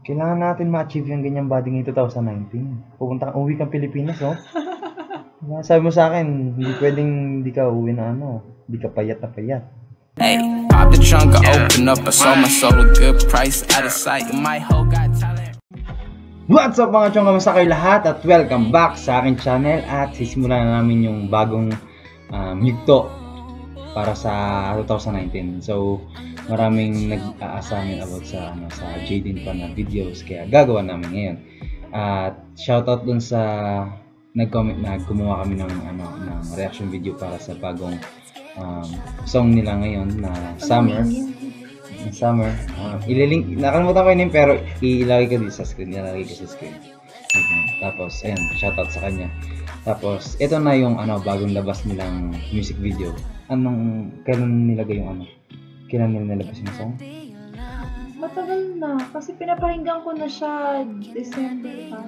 Kailangan natin ma-achieve yung ganyang body ngayong 2019. Uwi kang Pilipinas, no? Sabi mo sa akin, hindi pwedeng hindi ka uwi na hindi ka payat na payat. Hey, pop the trunk, I open up, I sold my soul a good price, out of sight, my whole got talent. What's up mga chong, kamusta kayo lahat at welcome back sa aking channel at sisimulan na namin yung bagong yugto para sa 2019. So maraming nag-aasamin about sa Jaden pa na videos kaya gagawa namin ngayon. At shoutout dun sa nag-comment na gumawa kami ng reaction video para sa bagong song nila ngayon na Summer. Ililink, nakalimutan ko yun pero ilalagay ko dito sa screen. Tapos ayan, shoutout sa kanya. Tapos ito na yung bagong labas nilang music video. Kailan nilagay yung kailan nila nilabas yung song? Matagal na, kasi pinapahinggan ko na siya December pa.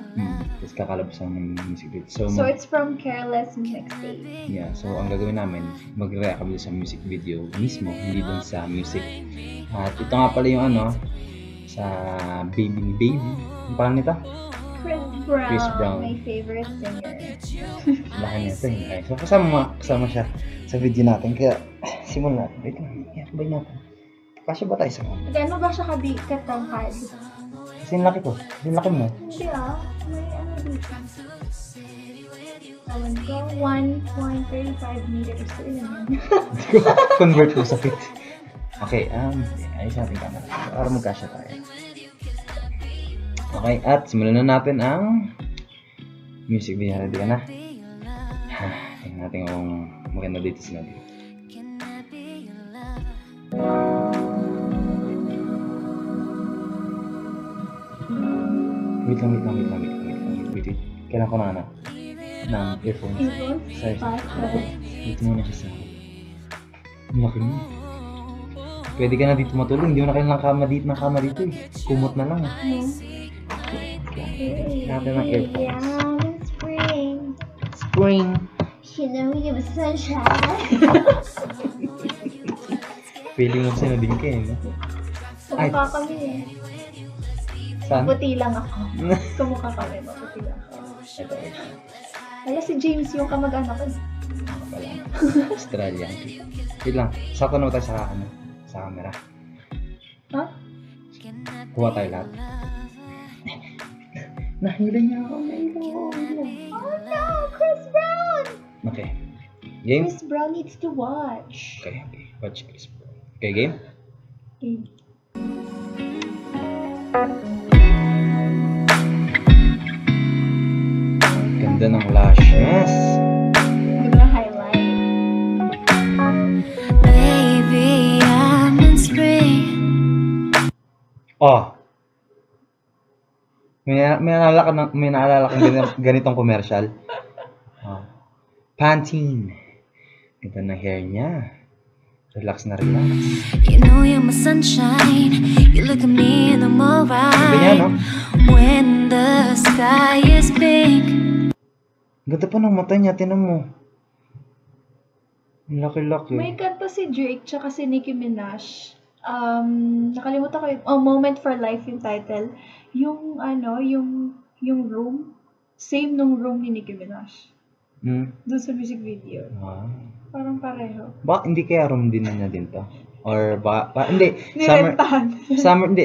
Tapos kakalabas ng music video. So it's from Careless Mixtape. Yeah, so ang gagawin namin, mag-react kami sa music video mismo, hindi dun sa music. At ito nga pala yung sa Baby ni Baby. Ang pangalan nito? Chris Brown, my favorite singer. Lahan niya ito. Okay. So kasama siya sa video natin. Kaya simulan natin. Wait lang, sabay natin. Kasya ba tayo sa mga? Gano'n ba siya katangkad? Kasi yung laki ko. Yung laki mo. Hindi may dito. Awan ko, 1.35 meters. So ilan yun? Convert ko sa feet. Okay, ayos natin camera. Para magkasya tayo. Okay, at simulan na natin ang music video. Ready ka na? Tingnan natin kung maganda dito sila dito. Wait lang. Kailan ko na ng earphones. Sorry. Dito muna siya sa akin. Ang laki mo. Pwede ka na dito matulog. Hindi mo na kailangan ng kama dito eh. Kumot na lang. Natin ng earphones. Spring. You know you have sunshine. Feeling mo siya na din ka eh. Kumukha kami eh. Saan? Maputi lang ako. Kumukha kami, maputi lang ako. Ito. Wala si James yung kamag-anak ko. Australian. Wait lang. Sakto na tayo sa camera. Ha? Kuha tayo lahat. Nahila niya ako. Oh no! Chris Brown! Okay. Game? Chris Brown needs to watch. Okay. Watch Chris Brown. Okay, game? Game. Ganda ng lashes. Ganda highlight. Baby, I'm in spring. Oh. May naalala kang ganitong commercial. Oh. Pantene. Ganda ng hair niya. Relax na relax. You know you're my sunshine. You look at me and I'm alright. Ganda niya, no? When the sky is pink. Ganda pa ng mata niya, tinan mo. Laki-laki. May kanta si Drake tsaka si Nicki Minaj. Nakalimutan ko yung Moment for Life yung title. Yung yung room, same nung room ni Nicki Minaj. Doon sa music video. Parang pareho. Hindi kaya room din niya din to? Or hindi.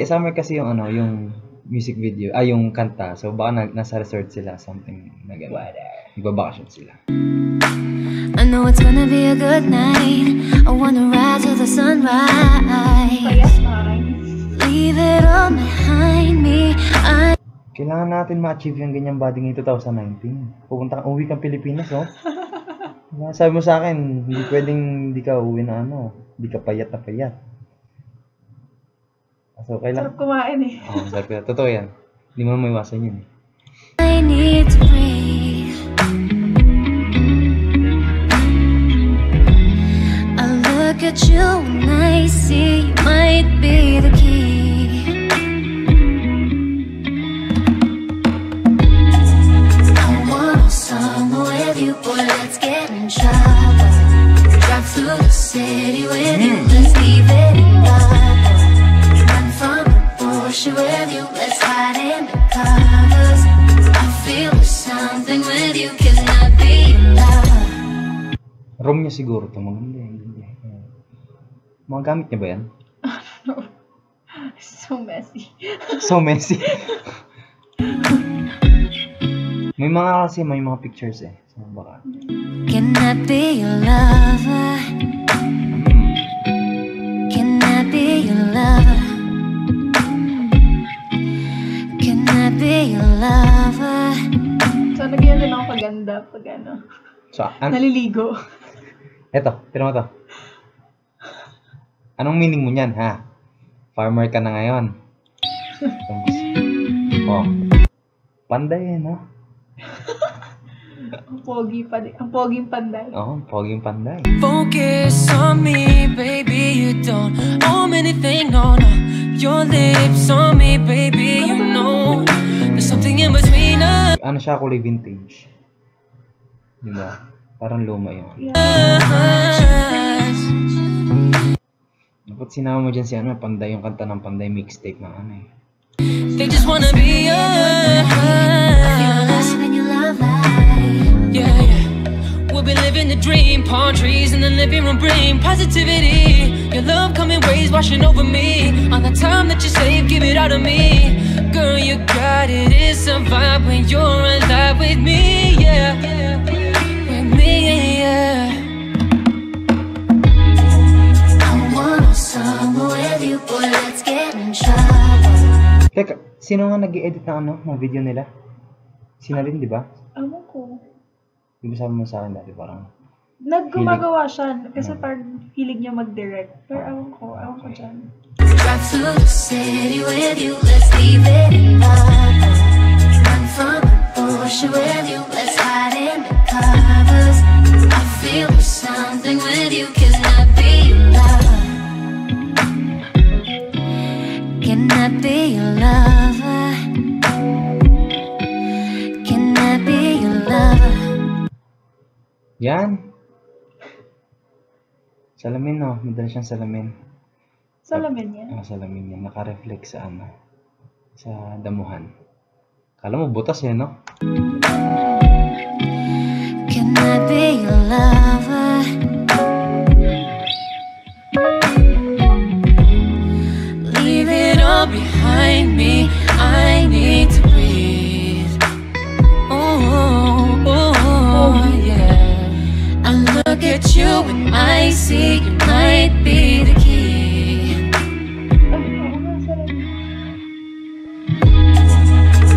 Summer kasi yung yung music video, yung kanta. So baka nasa resort sila, something na gano'n. Nagbabakasyon sila. I know it's gonna be a good night. I wanna ride to the sunrise. Leave it all behind me. Kailangan natin ma-achieve yung ganyang body ngayong 2019. Uwi kang Pilipinas, no? Sabi mo sa akin, hindi pwedeng hindi ka uwi na hindi ka payat na payat. So, kailangan... Sarap kumain eh. Sarap. Totoo yan. Hindi mo naman maiwasan yun eh. I need to breathe. I look at you and I see you might be the key. I want somewhere with you, boy, let's get in trouble. Drive through the city with you, let's leave it in love. Run from the bullshit with you, let's hide Room niya siguro to. Maganda yan. Mga gamit niya ba yan? So messy. So messy. May mga pictures eh. So baka. Can I be your lover? Can I be your lover? Can I be your lover? So, nagyan din ako paganda pag ano. So, Naliligo. eto, tira mo to. Anong meaning mo niyan, ha? Farmer ka na ngayon. Oh. Panday, no? Ang pogi pa din. Ang poging panday. Oo, poging panday. Focus on me, baby. You don't owe me anything, no, no. Your lips on me, baby. You know there's something in between us. Ano siya, kulay vintage. Diba? Parang luma yun. Dapat sinama mo dyan si ano, Panday, yung kanta ng Panday mixtape na ano eh. They just wanna be us. When you love life. Yeah, yeah. We'll be living the dream. Palm trees in the living room bring positivity. Your love coming waves washing over me. All the time that you save, give it all to me. Girl, you got it. It's a vibe when you're alive with me. Yeah, with me. Yeah. I want summer with you, boy. Let's get in trouble. Teka, sino nga nag-i-edit ng ano, ng video nila? Sinalin, di ba? Ewan ko. Di ba sabi mo sa akin dati parang... Naggumagawa siya kasi parang hilig niya mag-direct. Pero ewan ko dyan. Drive through the city with you, let's leave it in love. Run from the bullshit with you, let's hide in the covers. I feel something with you, can I be your lover? Can I be your lover? Can I be your lover? Yan! Salamin, no? Madalas siyang salamin. Salamin niya. Salamin yan. Naka-reflect sa ano. Sa damuhan. Kala mo butas eh, no? Can I be your lover? Leave it all behind me. I need to breathe. Oh, oh, yeah. I look at you and I see you might be the key.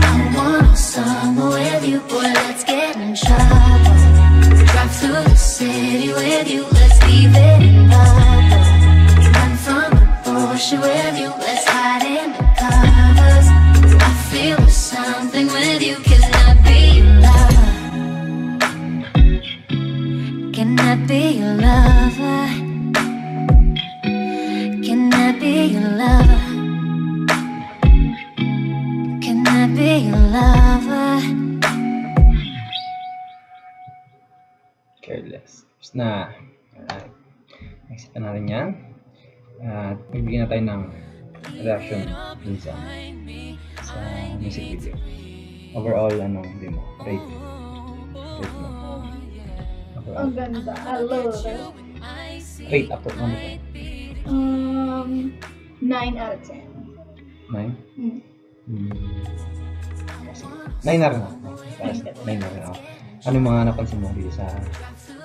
I want summer with you, boy, let's get in trouble. Drive through the city with you, let's leave it in bubble. Run from the bullshit with you, let's hide in the covers. I feel something with you, can I be your lover? Can I be your lover? Can I be your lover? Can I be your lover? Careless. Tapos na. Alright. Exit na natin yan. At magbigyan na tayo ng reaction dun sa music video. Overall, ano, hindi mo, rate. Rate mo. Overall. Ang ganda. I love it. Rate up to 9 out of 10. 9? Hmm. 9 na rin ako. 9 na rin ako. Ano yung mga napansin mo dito sa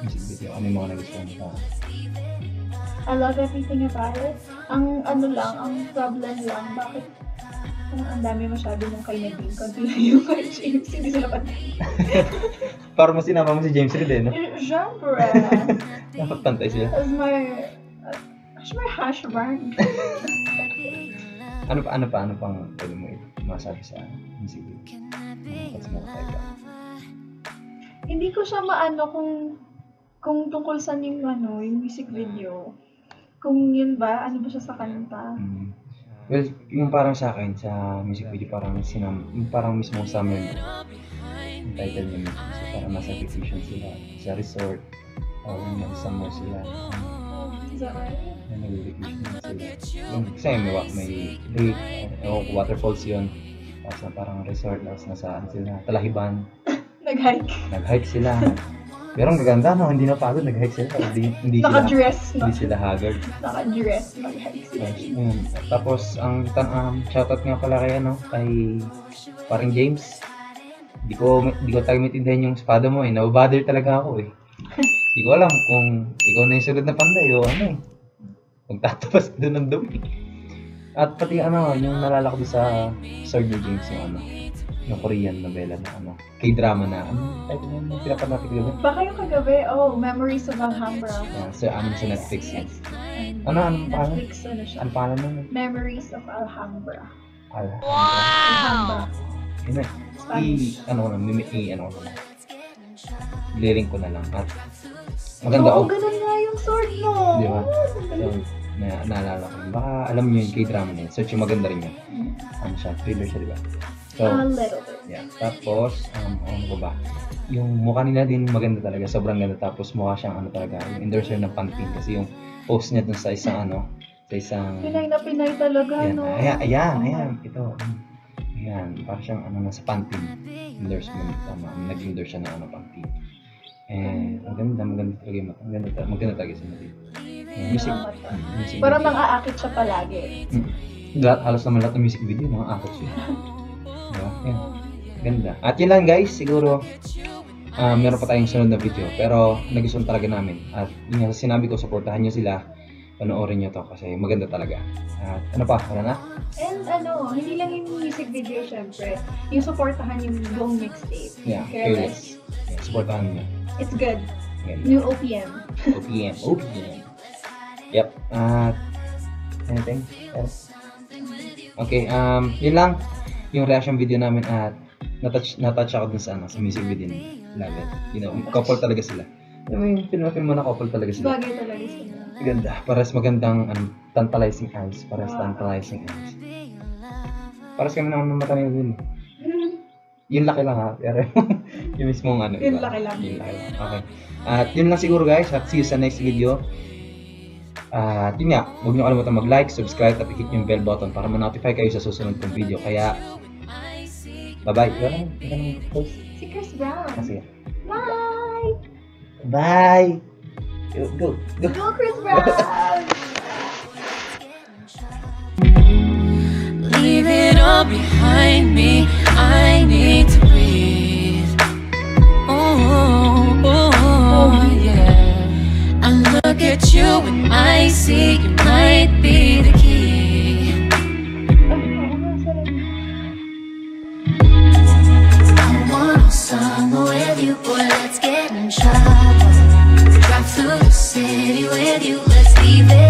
music video? Ano yung mga nagustuhan mo? I love everything about it. Ang ano lang, ang problem lang, bakit ang dami masyado nung kay Nadine, konti lang yung kay James, hindi sila pati. Para mas sinama mo si James Reid eh, no? Siyempre. Dapat pantay sila. As my hash brown. Ano pang pwede mo masabi sa music video? Kasi mo tayo ba? Hindi ko siya maano kung tungkol sa yung music video. Kung yun ba, ano ba siya sa kanta? Well, yung parang sa akin, sa music video, parang mismo summer yung title niya mismo. So parang nasa vacation sila, sa resort, or yung summer sila. Nag-vacation sila. Yung kasi may lake, waterfalls yun. Tapos na parang resort, tapos nasa sila, Talahiban. Nag-hike. Nag-hike sila. Pero ang gaganda, no? Hindi na pagod, nag-hike sila. Hindi Naka-dress, no? Hindi sila haggard. Naka-dress, mag-hike sila. Ayun. Tapos, ang shoutout nga pala kay, kay paring James. Di ko talaga maintindihan yung espada mo eh. Nababother talaga ako eh. Di ko alam kung ikaw na yung sunod na panday o ano eh. Kung tatapas doon ng dumi. At pati yung nalala ko sa Sword ni James yung Korean novela na K-drama na type na pinapanood ko doon. Baka yung kagabi, Memories of Alhambra. Sa Netflix yun. Yes. Anong pangalan? Netflix, siya? Anong pangalan nun? Memories of Alhambra. Alhambra. Alhambra. Yun Lilink ko na lang. At maganda ganun nga yung sword mo. Di ba? So, naalala ko. Baka alam niyo yung K-drama na yun. Search yung maganda rin yun. Thriller siya, di ba? So, A little bit. yeah. Tapos, ano ba? Yung mukha nila din maganda talaga. Sobrang ganda. Tapos mukha siyang talaga. Yung endorser ng Pantene. Kasi yung post niya dun sa isang Pinay na Pinay talaga, Ayan, no? ayan. Ito. Ayan. Parang siyang nasa Pantene. Endorsement. Nag-endorse siya ng Pantene. Maganda talaga yung mata. Maganda talaga siya natin. Music. Parang nang-aakit siya palagi. Halos naman lahat ng music video, nang-aakit siya. Diba? Yan. Ganda. At yun lang guys, siguro meron pa tayong sunod na video. Pero nagustuhan talaga namin. At yun nga, sinabi ko, supportahan nyo sila. Panoorin nyo to kasi maganda talaga. At wala na? And hindi lang yung music video syempre. Yung supportahan yung buong mixtape. Yeah, Careless. Yeah, supportahan nyo. It's good. Ganda. New OPM. OPM. Yep. Anything else? Okay, yun lang yung reaction video namin at natouch ako dun sa music video nila. Couple talaga sila. Yung film mo na couple talaga sila. Bagay talaga sila. Ganda. Pares magandang tantalizing eyes. Pares tantalizing eyes. Pares kami naman mata na yun. Yung laki lang ha. Pero yung mismong Yung laki lang. Okay. At yun lang siguro guys. At see you sa next video. At yun nga, huwag nyo kalimutan mag-like, subscribe at i-hit yung bell button para ma-notify kayo sa susunod kong video. Kaya, bye-bye. Yung post. Si Chris Brown. Sige. Bye! Bye! Go! Go Chris Brown! Leave it all behind me. I need to breathe. Oh, yeah. I look at you and I see you might be the key. I want summer with you, boy, let's get in trouble. Drive through the city with you, let's leave it